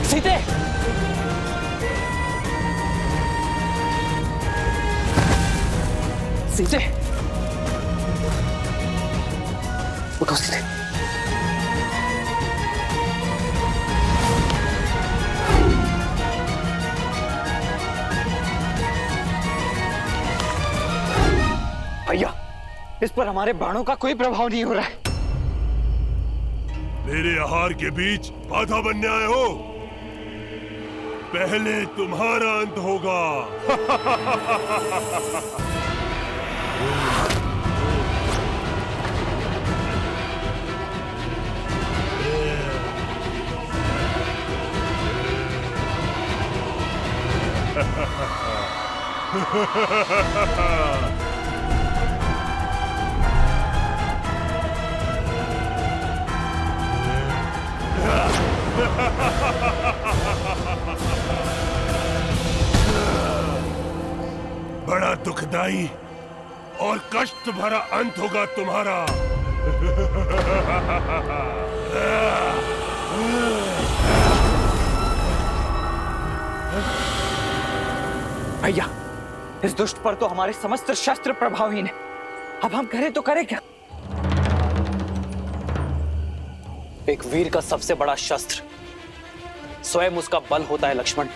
सीते, सीते, उठो सीते। भैया, इस पर हमारे बाणों का कोई प्रभाव नहीं हो रहा है। मेरे आहार के बीच बाधा बनने आए हो? पहले तुम्हारा अंत होगा। बड़ा दुखदाई और कष्ट भरा अंत होगा तुम्हारा। भैया, इस दुष्ट पर तो हमारे समस्त शस्त्र प्रभावहीन है। अब हम करें तो करें क्या? एक वीर का सबसे बड़ा शस्त्र स्वयं उसका बल होता है लक्ष्मण।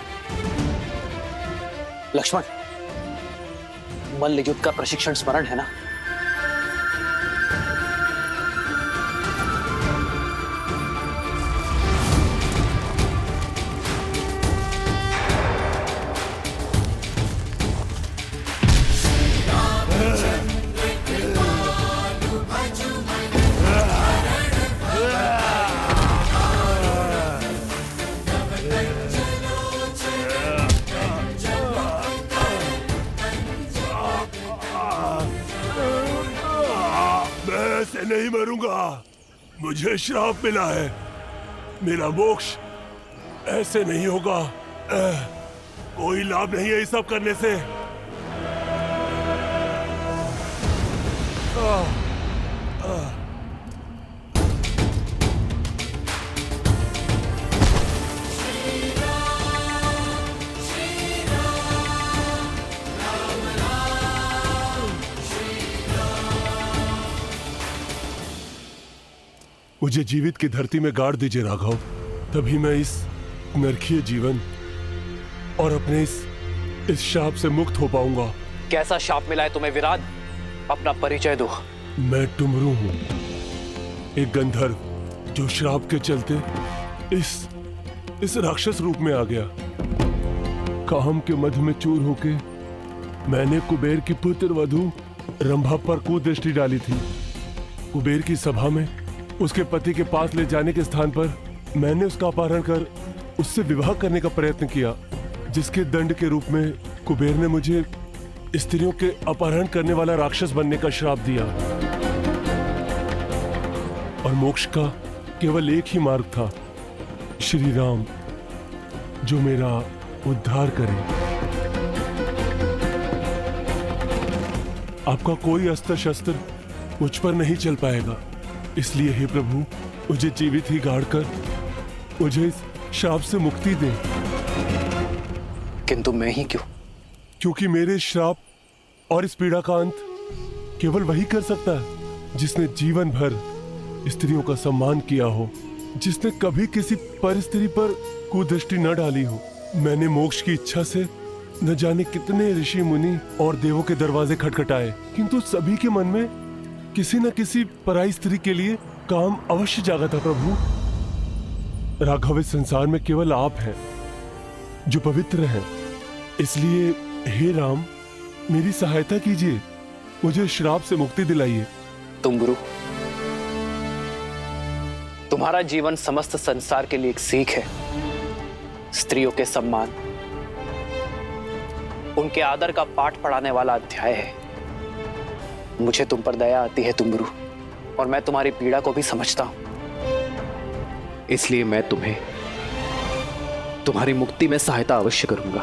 लक्ष्मण, मल्ल युद्ध का प्रशिक्षण स्मरण है ना? नहीं मरूंगा, मुझे श्राप मिला है। मेरा मोक्ष ऐसे नहीं होगा। कोई लाभ नहीं है ये सब करने से। मुझे जीवित की धरती में गाड़ दीजिए राघव, तभी मैं इस नरकीय जीवन और अपने इस शाप से मुक्त हो पाऊंगा। कैसा शाप मिला है तुम्हें विराट? अपना परिचय दो। मैं टुमरू हूं, एक गंधर्व जो श्राप के चलते इस राक्षस रूप में आ गया। काम के मध में चूर होके मैंने कुबेर की पुत्र वधू रंभा पर कुदृष्टि डाली थी। कुबेर की सभा में उसके पति के पास ले जाने के स्थान पर मैंने उसका अपहरण कर उससे विवाह करने का प्रयत्न किया, जिसके दंड के रूप में कुबेर ने मुझे स्त्रियों के अपहरण करने वाला राक्षस बनने का श्राप दिया। और मोक्ष का केवल एक ही मार्ग था, श्री राम, जो मेरा उद्धार करे। आपका कोई अस्त्र शस्त्र मुझ पर नहीं चल पाएगा, इसलिए हे प्रभु, मुझे जीवित ही गाड़कर मुझे इस श्राप से मुक्ति दे। किंतु मैं ही क्यों? क्योंकि मेरे श्राप और इस पीड़ा का अंत केवल वही कर सकता है जिसने जीवन भर स्त्रियों का सम्मान किया हो, जिसने कभी किसी पर स्त्री पर कुदृष्टि न डाली हो। मैंने मोक्ष की इच्छा से न जाने कितने ऋषि मुनि और देवों के दरवाजे खटखटाए, किंतु सभी के मन में किसी न किसी पराई स्त्री के लिए काम अवश्य जागा था। प्रभु, राघव, इस संसार में केवल आप हैं जो पवित्र हैं, इसलिए हे राम, मेरी सहायता कीजिए, मुझे श्राप से मुक्ति दिलाइए। तुम गुरु, तुम्हारा जीवन समस्त संसार के लिए एक सीख है। स्त्रियों के सम्मान, उनके आदर का पाठ पढ़ाने वाला अध्याय है। मुझे तुम पर दया आती है तुम गुरु, और मैं तुम्हारी पीड़ा को भी समझता हूं। इसलिए मैं तुम्हें तुम्हारी मुक्ति में सहायता अवश्य करूंगा।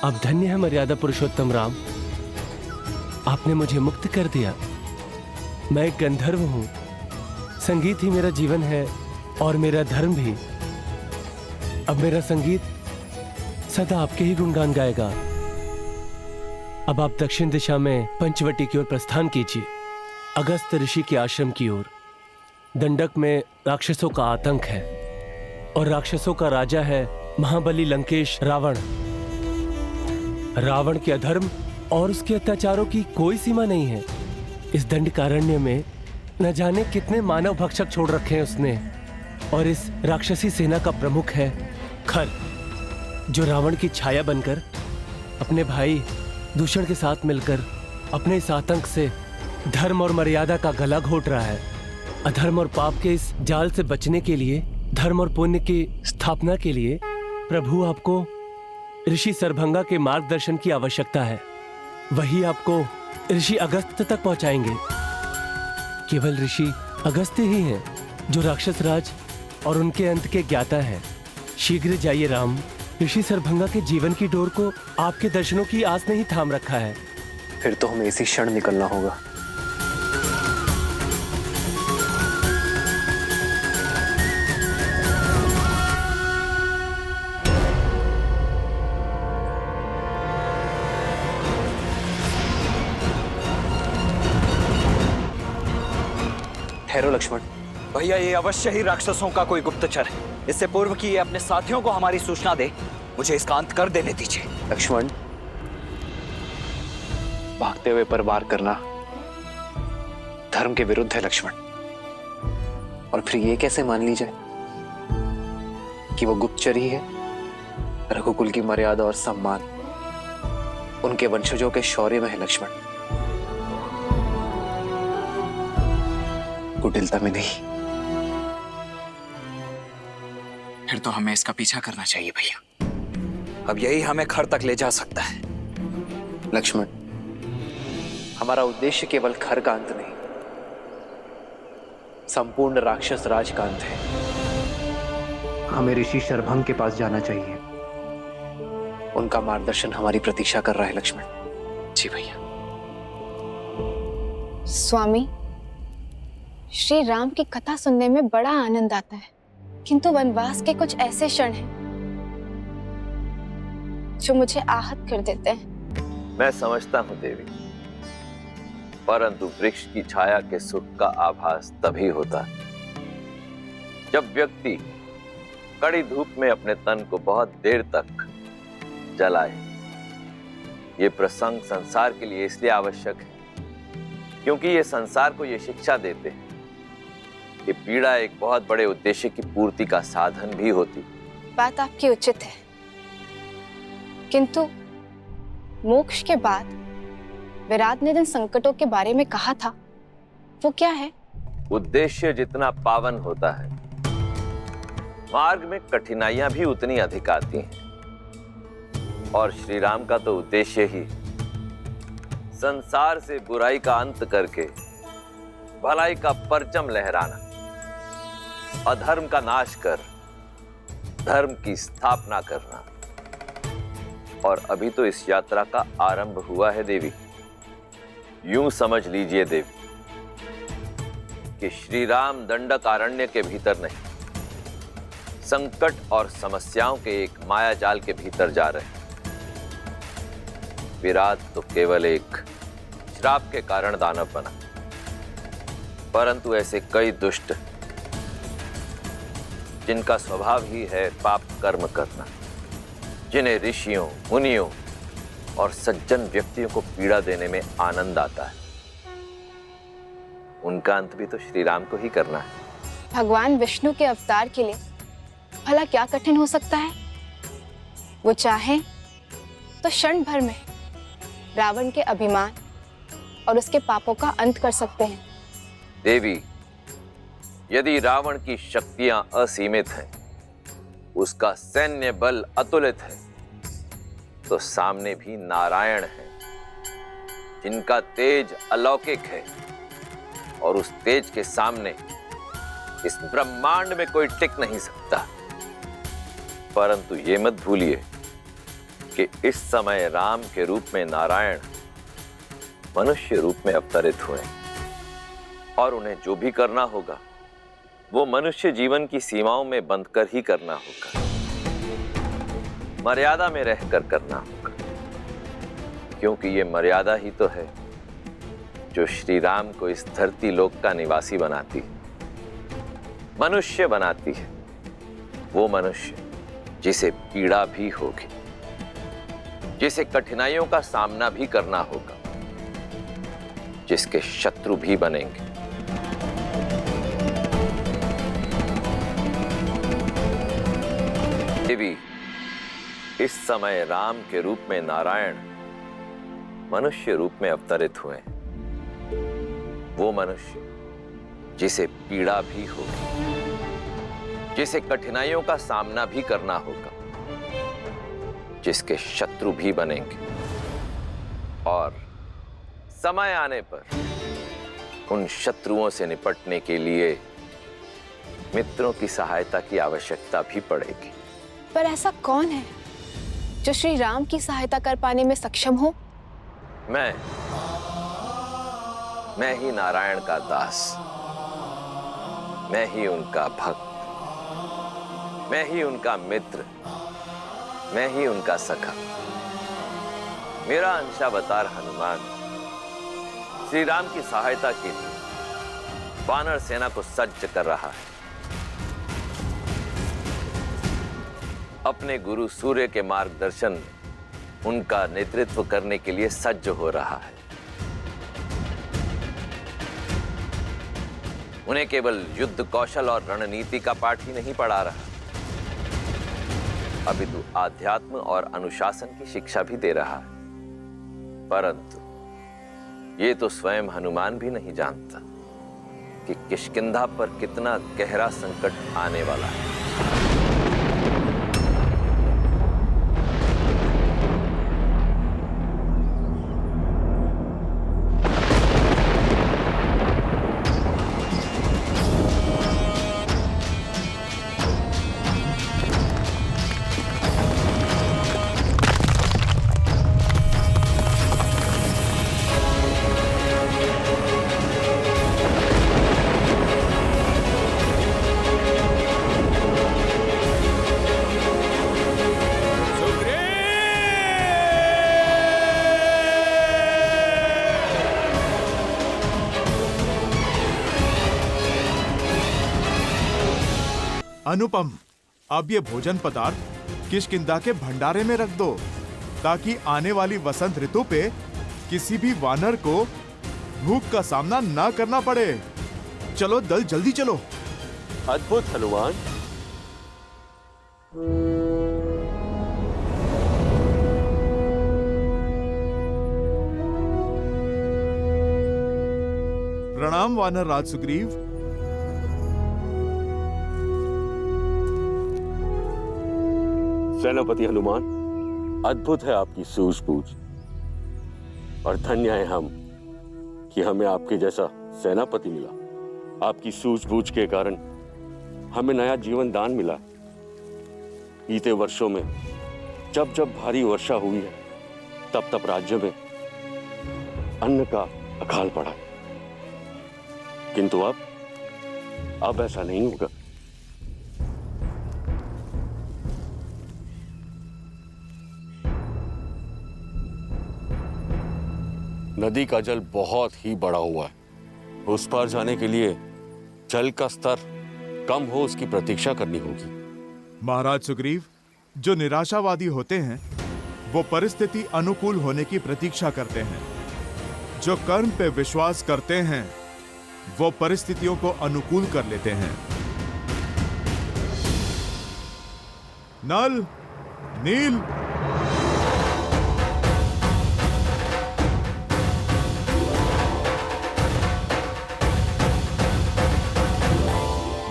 अब धन्य है मर्यादा पुरुषोत्तम राम, आपने मुझे मुक्त कर दिया। मैं एक गंधर्व हूं, संगीत ही मेरा जीवन है और मेरा धर्म भी। अब मेरा संगीत सदा आपके ही गुणगान गाएगा। अब आप दक्षिण दिशा में पंचवटी की ओर प्रस्थान कीजिए, अगस्त ऋषि के आश्रम की ओर। दंडक में राक्षसों का आतंक है और राक्षसों का राजा है महाबली लंकेश रावण। रावण के अधर्म और उसके अत्याचारों की कोई सीमा नहीं है। इस दंडकारण्य में न जाने कितने मानव भक्षक छोड़ रखे हैं उसने। और इस राक्षसी सेना का प्रमुख है खर, जो रावण की छाया बनकर अपने भाई दूषण के साथ मिलकर अपने इस आतंक से धर्म और मर्यादा का गला घोट रहा है। अधर्म और पाप के इस जाल से बचने के लिए, धर्म और पुण्य की स्थापना के लिए प्रभु आपको ऋषि सरभंगा के मार्गदर्शन की आवश्यकता है। वही आपको ऋषि अगस्त तक पहुंचाएंगे। केवल ऋषि अगस्त्य ही हैं जो राक्षस राज और उनके अंत के ज्ञाता हैं। शीघ्र जाइए राम, ऋषि सरभंगा के जीवन की डोर को आपके दर्शनों की आस ने ही थाम रखा है। फिर तो हमें इसी क्षण निकलना होगा। ठहरो लक्ष्मण। भैया, ये अवश्य ही राक्षसों का कोई गुप्तचर है। इससे पूर्व कि ये अपने साथियों को हमारी सूचना दे, मुझे इसका अंत कर देने दीजिए। लक्ष्मण, भागते हुए पर वार करना धर्म के विरुद्ध है लक्ष्मण। और फिर ये कैसे मान ली जाए कि वो गुप्तचर ही है? रघुकुल की मर्यादा और सम्मान उनके वंशजों के शौर्य में है लक्ष्मण, कुटिलता में नहीं। फिर तो हमें इसका पीछा करना चाहिए भैया। अब यही हमें खर तक ले जा सकता है। लक्ष्मण, हमारा उद्देश्य केवल खर का अंत नहीं, संपूर्ण राक्षस राज का अंत है। हमें ऋषि शरभंग के पास जाना चाहिए। उनका मार्गदर्शन हमारी प्रतीक्षा कर रहा है लक्ष्मण। जी भैया। स्वामी, श्री राम की कथा सुनने में बड़ा आनंद आता है, किंतु वनवास के कुछ ऐसे क्षण हैं जो मुझे आहत कर देते हैं। मैं समझता हूं देवी, परंतु वृक्ष की छाया के सुख का आभास तभी होता है जब व्यक्ति कड़ी धूप में अपने तन को बहुत देर तक जलाए। ये प्रसंग संसार के लिए इसलिए आवश्यक है क्योंकि ये संसार को ये शिक्षा देते हैं कि पीड़ा एक बहुत बड़े उद्देश्य की पूर्ति का साधन भी होती। बात आपकी उचित है, किंतु मोक्ष के बाद विराट ने जिन संकटों के बारे में कहा था, वो क्या है? उद्देश्य जितना पावन होता है, मार्ग में कठिनाइयां भी उतनी अधिक आती हैं। और श्री राम का तो उद्देश्य ही संसार से बुराई का अंत करके भलाई का परचम लहराना, अधर्म का नाश कर धर्म की स्थापना करना। और अभी तो इस यात्रा का आरंभ हुआ है देवी। यूं समझ लीजिए देवी कि श्री राम दंडक अरण्य के भीतर नहीं, संकट और समस्याओं के एक माया जाल के भीतर जा रहे हैं। विराट तो केवल एक श्राप के कारण दानव बना, परंतु ऐसे कई दुष्ट जिनका स्वभाव ही है पाप कर्म करना, जिन्हें ऋषियों, मुनियों और सज्जन व्यक्तियों को पीड़ा देने में आनंद आता है, उनका अंत भी तो श्री राम को ही करना है। भगवान विष्णु के अवतार के लिए भला क्या कठिन हो सकता है? वो चाहे तो क्षण भर में रावण के अभिमान और उसके पापों का अंत कर सकते हैं। देवी, यदि रावण की शक्तियां असीमित हैं, उसका सैन्य बल अतुलित है, तो सामने भी नारायण है जिनका तेज अलौकिक है, और उस तेज के सामने इस ब्रह्मांड में कोई टिक नहीं सकता। परंतु ये मत भूलिए कि इस समय राम के रूप में नारायण मनुष्य रूप में अवतरित हुए और उन्हें जो भी करना होगा वो मनुष्य जीवन की सीमाओं में बंधकर ही करना होगा, मर्यादा में रहकर करना होगा, क्योंकि ये मर्यादा ही तो है जो श्री राम को इस धरती लोक का निवासी बनाती है, मनुष्य बनाती है। वो मनुष्य जिसे पीड़ा भी होगी, जिसे कठिनाइयों का सामना भी करना होगा, जिसके शत्रु भी बनेंगे। देवी इस समय राम के रूप में नारायण मनुष्य रूप में अवतरित हुए हैं। वो मनुष्य जिसे पीड़ा भी होगी, जिसे कठिनाइयों का सामना भी करना होगा, जिसके शत्रु भी बनेंगे और समय आने पर उन शत्रुओं से निपटने के लिए मित्रों की सहायता की आवश्यकता भी पड़ेगी। पर ऐसा कौन है जो श्री राम की सहायता कर पाने में सक्षम हो? मैं ही नारायण का दास, मैं ही उनका भक्त, मैं ही उनका मित्र, मैं ही उनका सखा। मेरा अंशावतार हनुमान श्री राम की सहायता के लिए वानर सेना को सज्ज कर रहा है। अपने गुरु सूर्य के मार्गदर्शन में उनका नेतृत्व करने के लिए सज्ज हो रहा है। उन्हें केवल युद्ध कौशल और रणनीति का पाठ ही नहीं पढ़ा रहा, अपितु आध्यात्म और अनुशासन की शिक्षा भी दे रहा है। परंतु ये तो स्वयं हनुमान भी नहीं जानता कि किष्किंधा पर कितना गहरा संकट आने वाला है। अनुपम, अब ये भोजन पदार्थ किष्किंधा के भंडारे में रख दो ताकि आने वाली वसंत ऋतु पे किसी भी वानर को भूख का सामना ना करना पड़े। चलो दल, जल्दी चलो। अद्भुत हनुमान। प्रणाम वानर राज सुग्रीव। सेनापति हनुमान, अद्भुत है आपकी सूझबूझ और धन्य है हम कि हमें आपके जैसा सेनापति मिला। आपकी सूझबूझ के कारण हमें नया जीवन दान मिला। बीते वर्षों में जब जब भारी वर्षा हुई है तब तब राज्य में अन्न का अकाल पड़ा, किंतु अब ऐसा नहीं होगा। नदी का जल बहुत ही बढ़ा हुआ है। उस पार जाने के लिए जल का स्तर कम हो उसकी प्रतीक्षा करनी होगी। महाराज सुग्रीव, जो निराशावादी होते हैं वो परिस्थिति अनुकूल होने की प्रतीक्षा करते हैं। जो कर्म पे विश्वास करते हैं वो परिस्थितियों को अनुकूल कर लेते हैं। नल, नील,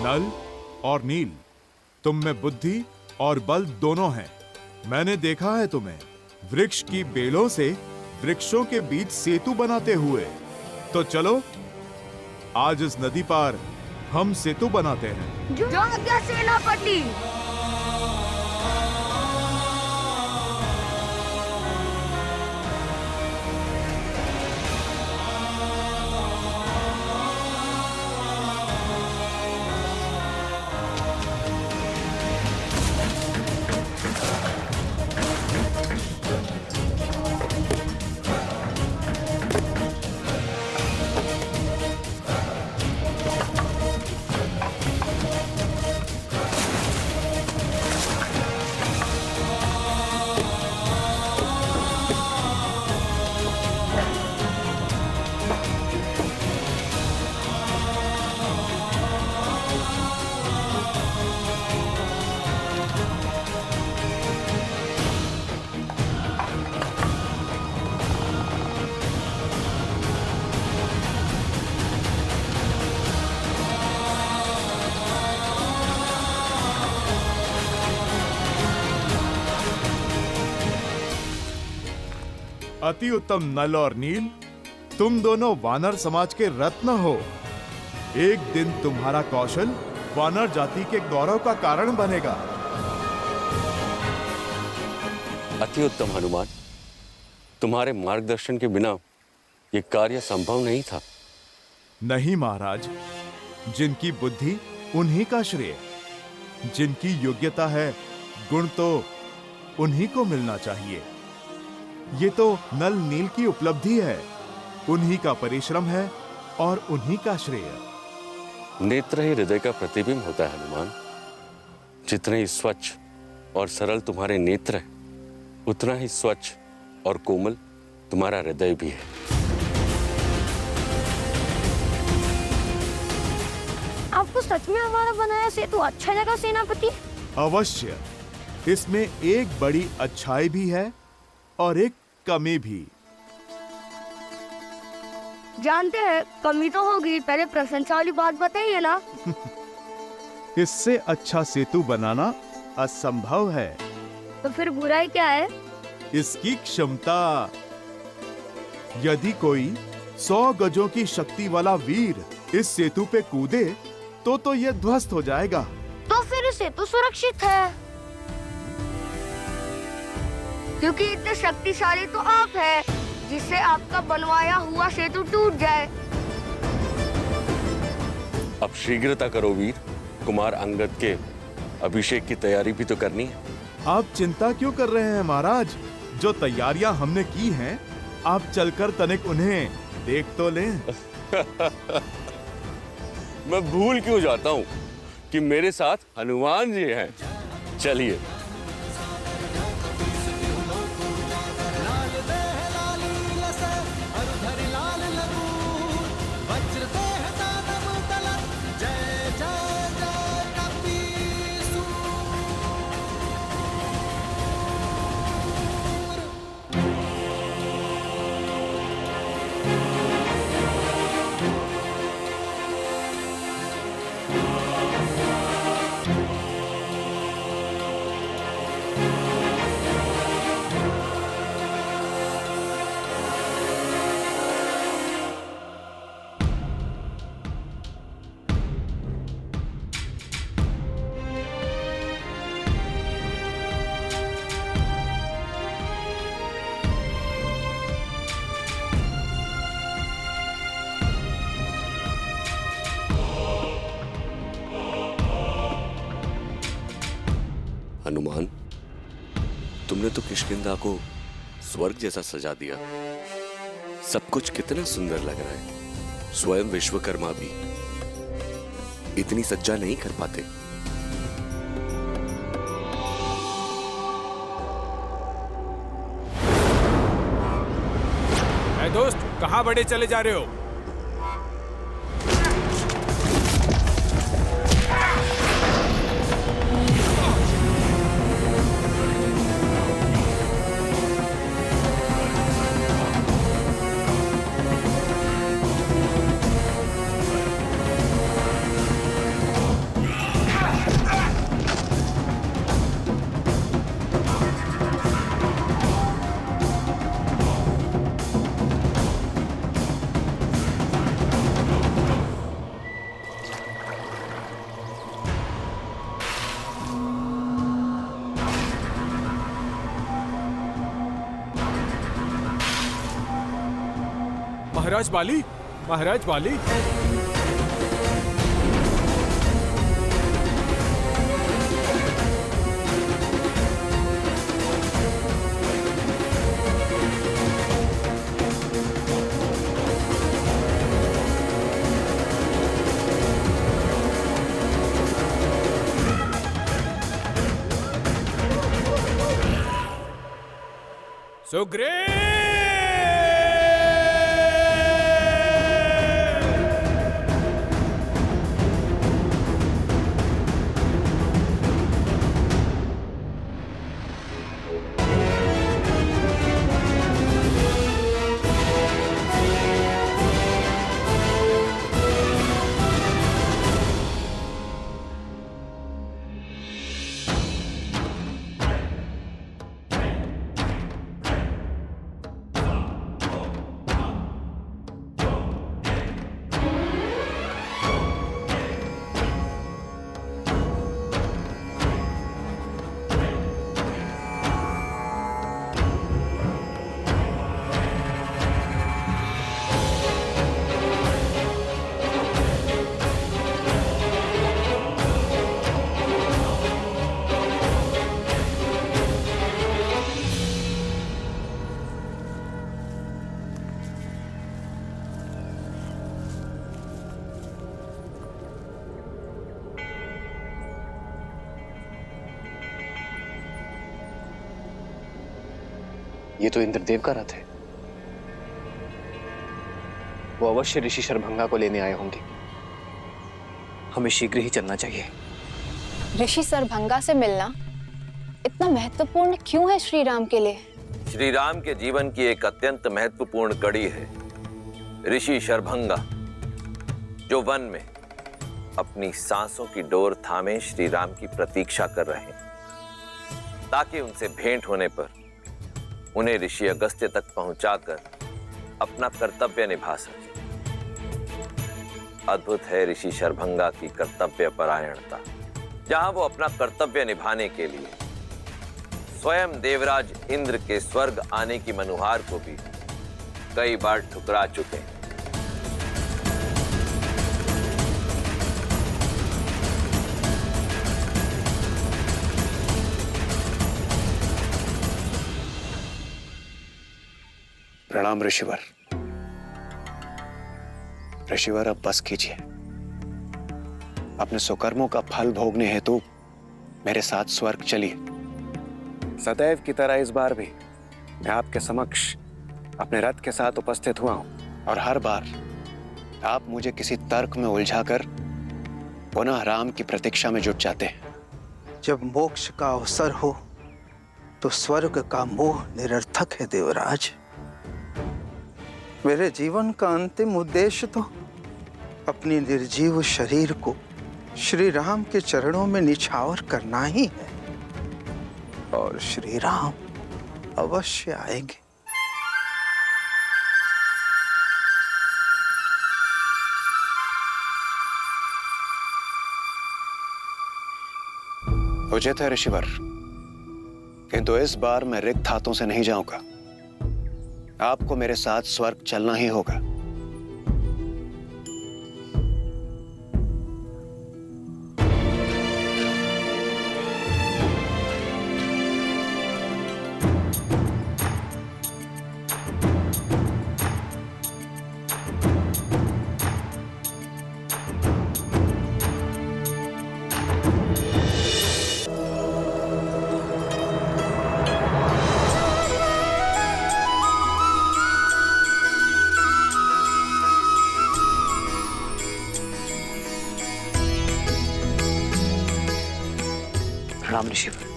नल और नील, तुम में बुद्धि और बल दोनों हैं। मैंने देखा है तुम्हें वृक्ष की बेलों से वृक्षों के बीच सेतु बनाते हुए। तो चलो आज इस नदी पार हम सेतु बनाते हैं। जो आज्ञा सेनापति। अति उत्तम नल और नील, तुम दोनों वानर समाज के रत्न हो। एक दिन तुम्हारा कौशल वानर जाति के गौरव का कारण बनेगा। अति उत्तम हनुमान, तुम्हारे मार्गदर्शन के बिना यह कार्य संभव नहीं था। नहीं महाराज, जिनकी बुद्धि उन्हीं का श्रेय, जिनकी योग्यता है गुण तो उन्हीं को मिलना चाहिए। ये तो नल नील की उपलब्धि है, उन्हीं का परिश्रम है और उन्हीं का श्रेय। नेत्र ही हृदय का प्रतिबिंब होता है हनुमान। जितने ही स्वच्छ और सरल तुम्हारे नेत्र हैं, उतना ही स्वच्छ और कोमल तुम्हारा हृदय भी है। आपको सच में हमारा बनाया सेतु अच्छा लगा सेनापति? अवश्य, इसमें एक बड़ी अच्छाई भी है और एक कमी भी। जानते हैं, कमी तो होगी, पहले प्रशंसा वाली बात बताइए ना। इससे अच्छा सेतु बनाना असंभव है। तो फिर बुराई क्या है? इसकी क्षमता। यदि कोई 100 गजों की शक्ति वाला वीर इस सेतु पे कूदे तो यह ध्वस्त हो जाएगा। तो फिर सेतु सुरक्षित है, क्योंकि इतने शक्तिशाली तो आप हैं, जिससे आपका बनवाया हुआ सेतु टूट जाए। अब शीघ्रता करो वीर, कुमार अंगद के अभिषेक की तैयारी भी तो करनी है। आप चिंता क्यों कर रहे हैं महाराज? जो तैयारियां हमने की हैं, आप चलकर तनिक उन्हें देख तो लें। मैं भूल क्यों जाता हूँ कि मेरे साथ हनुमान जी हैं। चलिए। हनुमान, तुमने तो किष्किंधा को स्वर्ग जैसा सजा दिया। सब कुछ कितना सुंदर लग रहा है। स्वयं विश्वकर्मा भी इतनी सज्जा नहीं कर पाते। दोस्त, कहां बड़े चले जा रहे हो? महाराज बाली, महाराज बाली। सुग्रीव! ये तो इंद्रदेव का रथ है। वो अवश्य ऋषि शरभंगा को लेने आए होंगे। हमें शीघ्र ही चलना चाहिए। ऋषि शरभंगा से मिलना इतना महत्वपूर्ण क्यों है श्री राम के लिए? श्री राम के जीवन की एक अत्यंत महत्वपूर्ण कड़ी है ऋषि शरभंगा, जो वन में अपनी सांसों की डोर थामे श्री राम की प्रतीक्षा कर रहे हैं, ताकि उनसे भेंट होने पर उन्हें ऋषि अगस्त्य तक पहुंचाकर अपना कर्तव्य निभा सके। अद्भुत है ऋषि शरभंगा की कर्तव्य परायणता, जहां वो अपना कर्तव्य निभाने के लिए स्वयं देवराज इंद्र के स्वर्ग आने की मनुहार को भी कई बार ठुकरा चुके हैं। प्रणाम ऋषिवर। ऋषिवर, अब बस कीजिए। अपने सुकर्मों का फल भोगने हेतु मेरे साथ स्वर्ग चलिए। सदैव की तरह इस बार भी मैं आपके समक्ष अपने रथ के साथ उपस्थित हुआ हूं, और हर बार आप मुझे किसी तर्क में उलझाकर पुनः राम की प्रतीक्षा में जुट जाते हैं। जब मोक्ष का अवसर हो तो स्वर्ग का मोह निरर्थक है देवराज। मेरे जीवन का अंतिम उद्देश्य तो अपनी निर्जीव शरीर को श्री राम के चरणों में निछावर करना ही है, और श्री राम अवश्य आएंगे। उचित है ऋषिवर, किंतु इस बार मैं रिक्त हाथों से नहीं जाऊंगा। आपको मेरे साथ स्वर्ग चलना ही होगा। प्रणाम ऋषिवर।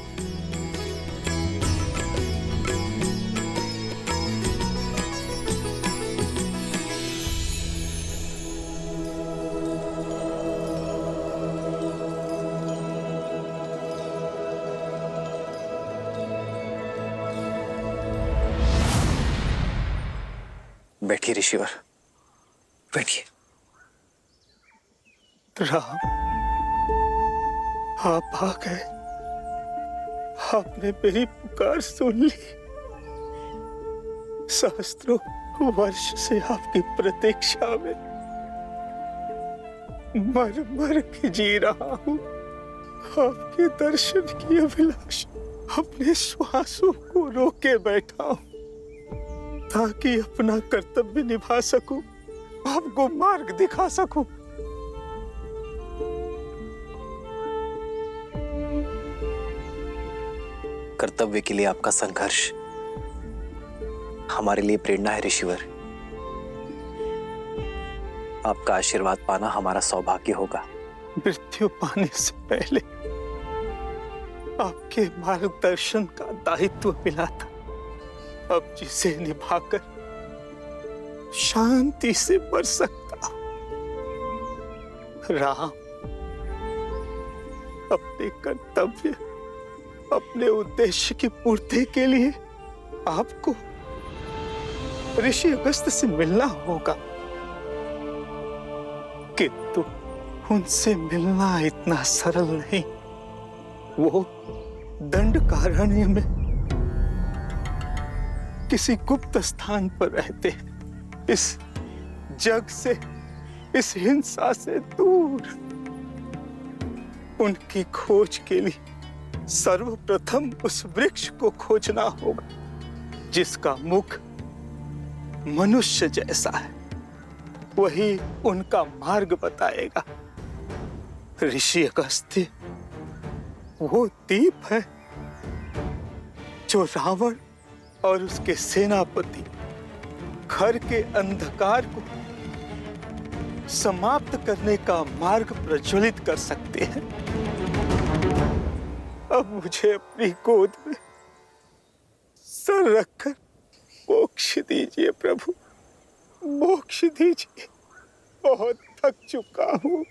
बैठिए ऋषिवर, बैठिए। राम, आप आ गए। आपने मेरी पुकार सुन ली। सहस्त्रों वर्ष से आपकी प्रतीक्षा में मर मर के जी रहा हूं। आपके दर्शन की अभिलाषा अपने श्वासों को रोके बैठा हूं, ताकि अपना कर्तव्य निभा सकूं, आपको मार्ग दिखा सकूं। कर्तव्य के लिए आपका संघर्ष हमारे लिए प्रेरणा है ऋषिवर। आपका आशीर्वाद पाना हमारा सौभाग्य होगा। मृत्यु पाने से पहले आपके मार्गदर्शन का दायित्व मिला था, अब जिसे निभाकर शांति से मर सकता। राम, अपने कर्तव्य, अपने उद्देश्य की पूर्ति के लिए आपको ऋषि अगस्त्य से मिलना होगा, किंतु उनसे मिलना इतना सरल नहीं। वो दंडकारण्य में किसी गुप्त स्थान पर रहते हैं, इस जग से, इस हिंसा से दूर। उनकी खोज के लिए सर्वप्रथम उस वृक्ष को खोजना होगा जिसका मुख मनुष्य जैसा है। वही उनका मार्ग बताएगा। ऋषि अगस्त्य वो दीप है जो रावण और उसके सेनापति घर के अंधकार को समाप्त करने का मार्ग प्रज्वलित कर सकते हैं। अब मुझे अपनी गोद में सर रखकर मोक्ष दीजिए प्रभु, मोक्ष दीजिए। बहुत थक चुका हूं।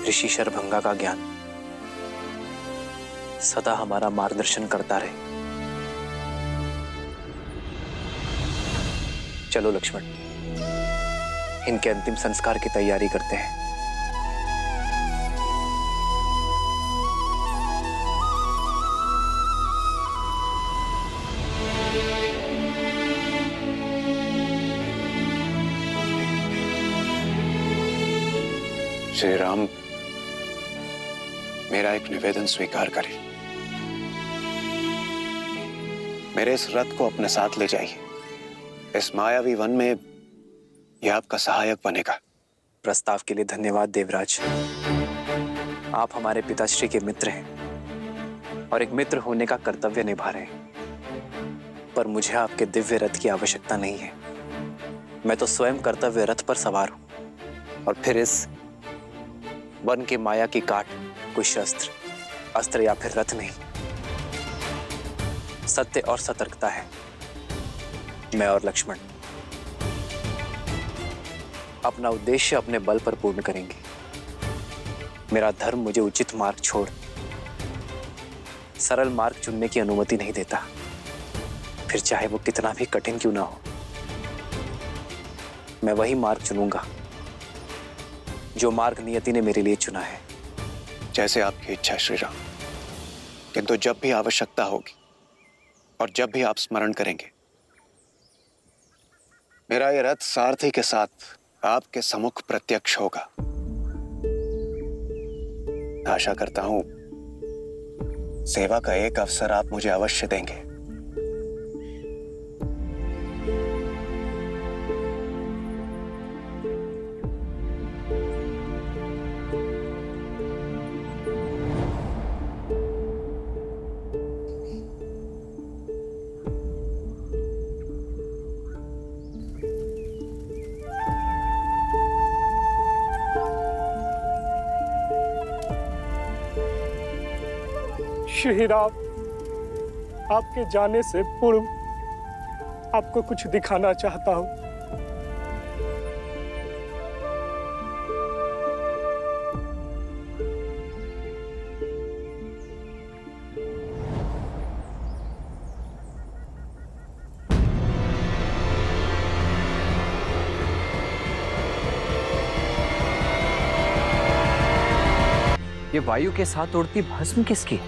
ऋषि शरभंगा का ज्ञान सदा हमारा मार्गदर्शन करता रहे। चलो लक्ष्मण, इनके अंतिम संस्कार की तैयारी करते हैं। श्री राम, मेरा एक निवेदन स्वीकार करें। मेरे इस रथ को अपने साथ ले जाइए। इस मायावी वन में यह आपका सहायक बनेगा। प्रस्ताव के लिए धन्यवाद देवराज। आप हमारे पिताश्री के मित्र हैं और एक मित्र होने का कर्तव्य निभा रहे हैं, पर मुझे आपके दिव्य रथ की आवश्यकता नहीं है। मैं तो स्वयं कर्तव्य रथ पर सवार हूं, और फिर इस वन की माया की काट कोई शस्त्र, अस्त्र या फिर रथ नहीं, सत्य और सतर्कता है। मैं और लक्ष्मण अपना उद्देश्य अपने बल पर पूर्ण करेंगे। मेरा धर्म मुझे उचित मार्ग छोड़ सरल मार्ग चुनने की अनुमति नहीं देता, फिर चाहे वो कितना भी कठिन क्यों ना हो। मैं वही मार्ग चुनूंगा जो मार्ग नियति ने मेरे लिए चुना है। जैसे आपकी इच्छा श्री राम, किंतु जब भी आवश्यकता होगी और जब भी आप स्मरण करेंगे, मेरा यह रथ सारथी के साथ आपके सम्मुख प्रत्यक्ष होगा। आशा करता हूं सेवा का एक अवसर आप मुझे अवश्य देंगे। श्री राम, आपके जाने से पूर्व आपको कुछ दिखाना चाहता हूं। ये वायु के साथ उड़ती भस्म किसकी?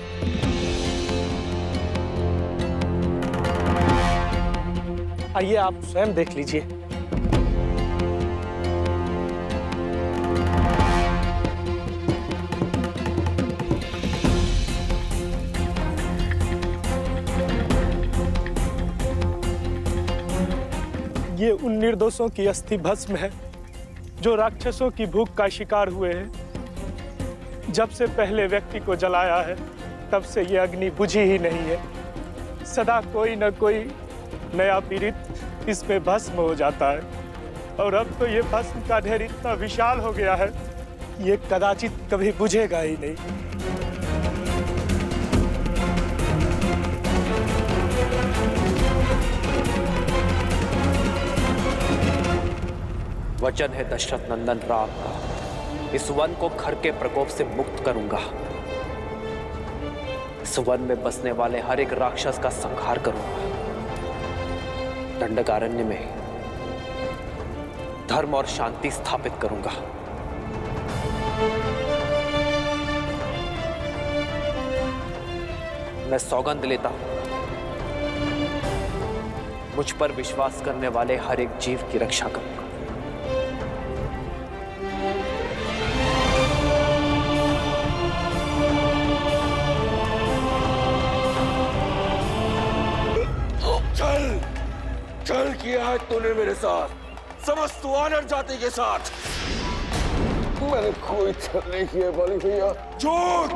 आइए आप स्वयं देख लीजिए। ये उन निर्दोषों की अस्थि भस्म है जो राक्षसों की भूख का शिकार हुए हैं। जब से पहले व्यक्ति को जलाया है, तब से ये अग्नि बुझी ही नहीं है। सदा कोई न कोई नया पीड़ित इसमें भस्म हो जाता है, और अब तो ये भस्म का ढेर इतना विशाल हो गया है, ये कदाचित कभी बुझेगा ही नहीं। वचन है दशरथ नंदन राम का, इस वन को खर के प्रकोप से मुक्त करूंगा। इस वन में बसने वाले हर एक राक्षस का संहार करूंगा। दंडकारण्य में धर्म और शांति स्थापित करूंगा। मैं सौगंध लेता हूं मुझ पर विश्वास करने वाले हर एक जीव की रक्षा करूंगा। चल चल किया है तूने मेरे साथ, समस्त वानर जाति के साथ। मैंने कोई छल नहीं किया बलि भैया। झूठ,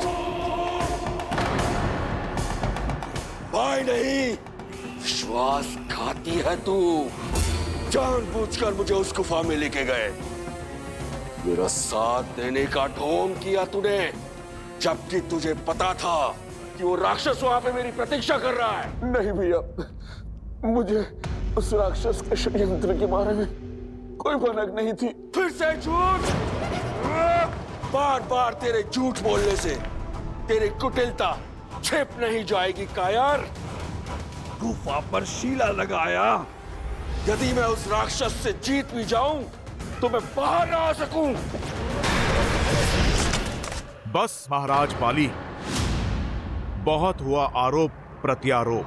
भाई नहीं, विश्वासघाती है तू। जानबूझकर मुझे उस गुफा में लेके गए, मेरा साथ देने का ढोंग किया तूने, जबकि तुझे पता था कि वो राक्षस वहां पे मेरी प्रतीक्षा कर रहा है। नहीं भैया, मुझे उस राक्षस के षड्यंत्र के बारे में कोई भनक नहीं थी। फिर से झूठ, बार बार तेरे झूठ बोलने से तेरी कुटिलता छिप नहीं जाएगी कायर। गुफा पर शीला लगाया, यदि मैं उस राक्षस से जीत भी जाऊं तो मैं बाहर ना आ सकूं। बस महाराज बाली, बहुत हुआ आरोप प्रत्यारोप।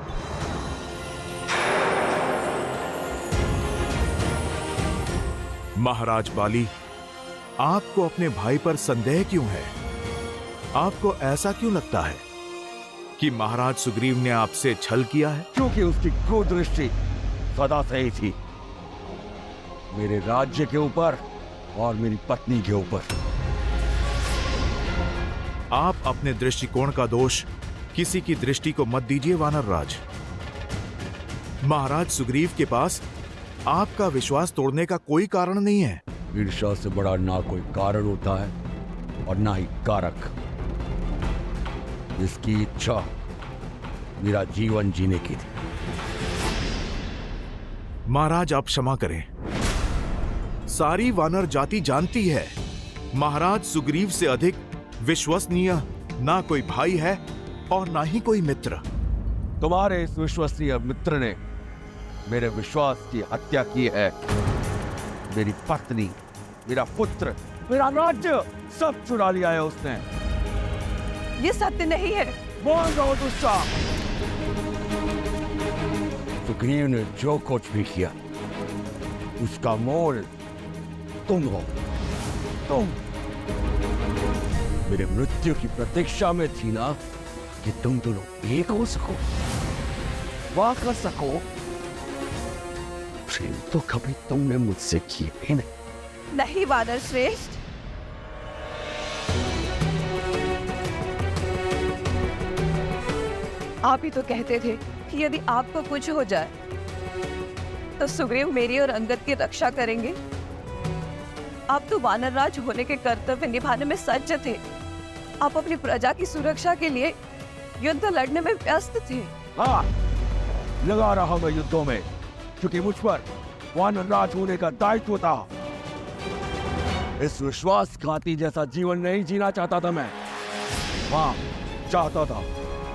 महाराज बाली, आपको अपने भाई पर संदेह क्यों है? आपको ऐसा क्यों लगता है कि महाराज सुग्रीव ने आपसे छल किया है? क्योंकि उसकी क्रूरदृष्टि सदा से ही थी, मेरे राज्य के ऊपर और मेरी पत्नी के ऊपर। आप अपने दृष्टिकोण का दोष किसी की दृष्टि को मत दीजिए वानर राज। महाराज सुग्रीव के पास आपका विश्वास तोड़ने का कोई कारण नहीं है। ईर्ष्या से बड़ा ना कोई कारण होता है और ना ही कारक। जिसकी इच्छा मेरा जीवन जीने की थी। महाराज आप क्षमा करें, सारी वानर जाति जानती है महाराज सुग्रीव से अधिक विश्वसनीय ना कोई भाई है और ना ही कोई मित्र। तुम्हारे इस विश्वसनीय मित्र ने मेरे विश्वास की हत्या की है। मेरी पत्नी, मेरा पुत्र, मेरा राज्य सब चुरा लिया है उसने। ये सत्य नहीं है। बोल दो दुष्टा। सुग्रीव ने जो कुछ भी किया उसका मोल तुम हो। तुम मेरे मृत्यु की प्रतीक्षा में थी ना कि तुम दोनों एक हो सको, वाह कर सको। प्रेम तो कभी तुमने मुझसे किए ही नहीं। नहीं वानर श्रेष्ठ, आप ही तो कहते थे कि यदि आपको कुछ हो जाए तो सुग्रीव मेरी और अंगद की रक्षा करेंगे। आप तो वानरराज होने के कर्तव्य निभाने में सज्ज थे। आप अपनी प्रजा की सुरक्षा के लिए युद्ध लड़ने में व्यस्त थे। हाँ, लगा रहा मैं युद्धों में, क्योंकि मुझ पर वानरराज होने का दायित्व था। इस विश्वासघाती जैसा जीवन नहीं जीना चाहता था मैं। हाँ, चाहता था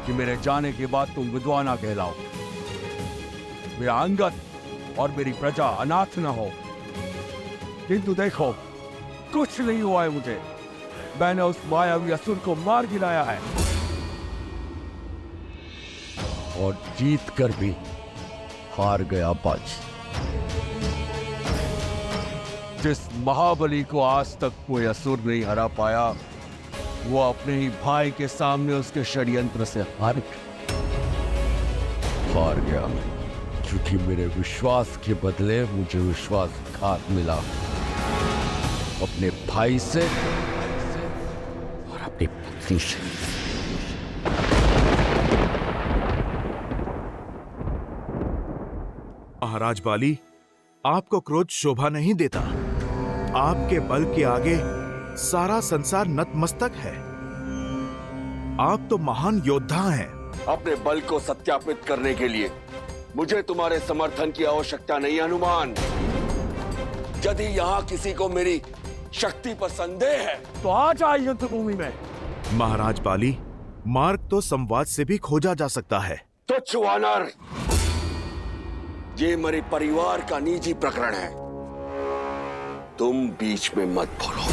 कि मेरे जाने के बाद तुम विधवा ना कहलाओ, मेरा अंगद और मेरी प्रजा अनाथ न हो। किंतु देखो, कुछ नहीं हुआ है मुझे। मैंने उस मायावी असुर को मार गिराया है और जीत कर भी हार गया बाजी। जिस महाबली को आज तक कोई असुर नहीं हरा पाया, वो अपने ही भाई के सामने उसके षड्यंत्र से हार गया, क्योंकि मेरे विश्वास के बदले मुझे विश्वासघात मिला, अपने भाई से और अपनी पत्नी से। महाराज बाली, आपको क्रोध शोभा नहीं देता। आपके बल के आगे सारा संसार नतमस्तक है। आप तो महान योद्धा हैं। अपने बल को सत्यापित करने के लिए मुझे तुम्हारे समर्थन की आवश्यकता नहीं, हनुमान। यदि यहाँ किसी को मेरी शक्ति पर संदेह है तो आ जाए युद्ध भूमि में। महाराज बाली, मार्ग तो संवाद से भी खोजा जा सकता है। तुच्छ वानर, ये मेरे परिवार का निजी प्रकरण है, तुम बीच में मत बोलो।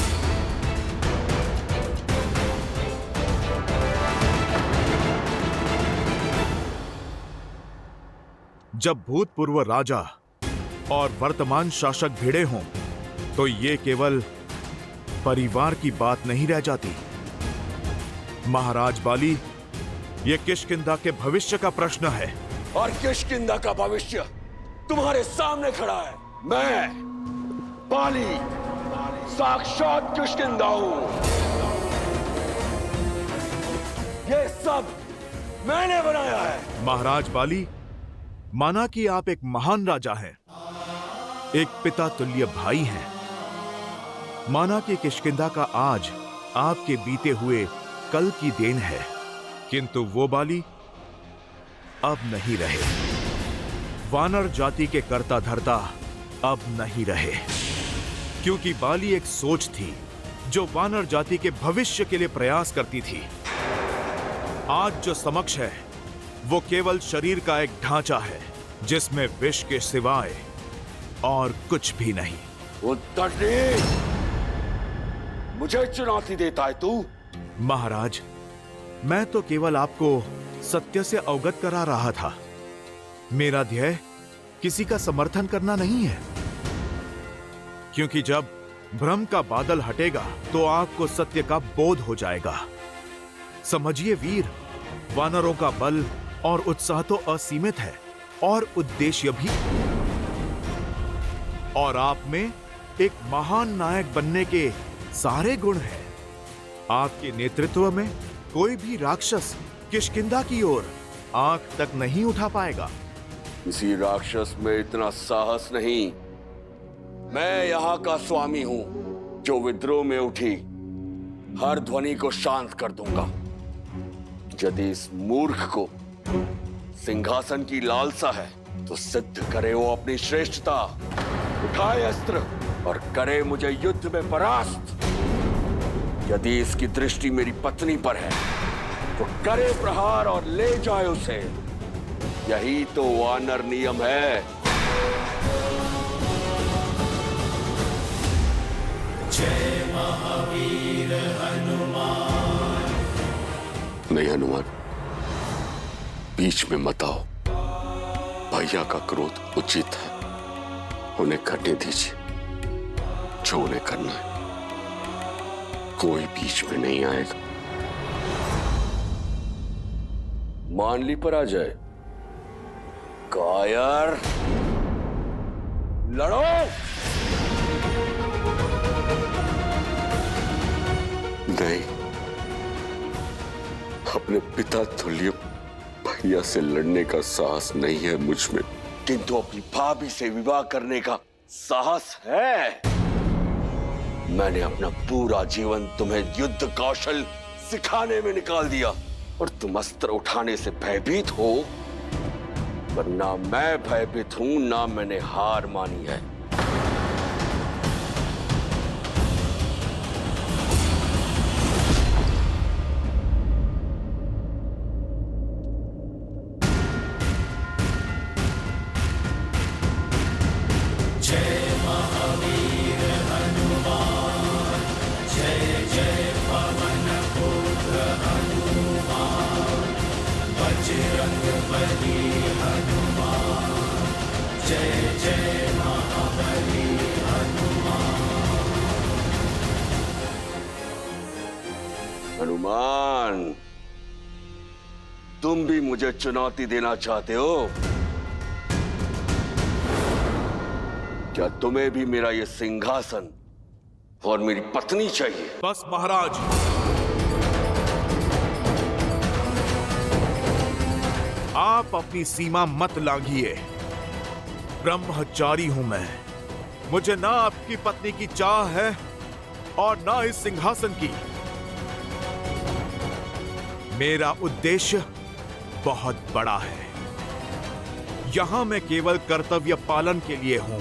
जब भूतपूर्व राजा और वर्तमान शासक भिड़े हों तो ये केवल परिवार की बात नहीं रह जाती। महाराज बाली, ये किष्किंधा के भविष्य का प्रश्न है। और किष्किंधा का भविष्य तुम्हारे सामने खड़ा है। मैं बाली साक्षात किष्किंधा हूं। ये सब मैंने बनाया है। महाराज बाली, माना कि आप एक महान राजा हैं, एक पिता तुल्य भाई हैं। माना कि किष्किंधा का आज आपके बीते हुए कल की देन है, किंतु वो बाली अब नहीं रहे। वानर जाति के कर्ता धर्ता अब नहीं रहे, क्योंकि बाली एक सोच थी जो वानर जाति के भविष्य के लिए प्रयास करती थी। आज जो समक्ष है वो केवल शरीर का एक ढांचा है जिसमें विष के सिवाय और कुछ भी नहीं। मुझे चुनौती देता है तू? महाराज, मैं तो केवल आपको सत्य से अवगत करा रहा था। मेरा ध्येय किसी का समर्थन करना नहीं है, क्योंकि जब भ्रम का बादल हटेगा तो आपको सत्य का बोध हो जाएगा। समझिए वीर, वानरों का बल और उत्साह तो असीमित है और उद्देश्य भी, और आप में एक महान नायक बनने के सारे गुण हैं। आपके नेतृत्व में कोई भी राक्षस किष्किंधा की ओर आंख तक नहीं उठा पाएगा। किसी राक्षस में इतना साहस नहीं। मैं यहाँ का स्वामी हूँ जो विद्रोह में उठी हर ध्वनि को शांत कर दूंगा। यदि इस मूर्ख को सिंहासन की लालसा है तो सिद्ध करे वो अपनी श्रेष्ठता, उठाए अस्त्र और करे मुझे युद्ध में परास्त। यदि इसकी दृष्टि मेरी पत्नी पर है तो करे प्रहार और ले जाए उसे। यही तो वानर नियम है। जय महावीर हनुमान। नहीं हनुमान, बीच में मत आओ। भैया का क्रोध उचित है, उन्हें करने दीजिए जो उन्हें करना है। कोई बीच में नहीं आएगा। मानली पर आ जाए। कायर, लड़ो। नहीं, अपने पिता तुल्य भैया से लड़ने का साहस नहीं है मुझ में, किंतु अपनी भाभी से विवाह करने का साहस है। मैंने अपना पूरा जीवन तुम्हें युद्ध कौशल सिखाने में निकाल दिया और तुम अस्त्र उठाने से भयभीत हो, पर ना मैं भयभीत हूं, ना मैंने हार मानी है। हनुमान, तुम भी मुझे चुनौती देना चाहते हो? क्या तुम्हें भी मेरा ये सिंहासन और मेरी पत्नी चाहिए? बस महाराज, आप अपनी सीमा मत लांघिए। ब्रह्मचारी हूं मैं। मुझे ना आपकी पत्नी की चाह है और ना इस सिंहासन की। मेरा उद्देश्य बहुत बड़ा है। यहां मैं केवल कर्तव्य पालन के लिए हूं।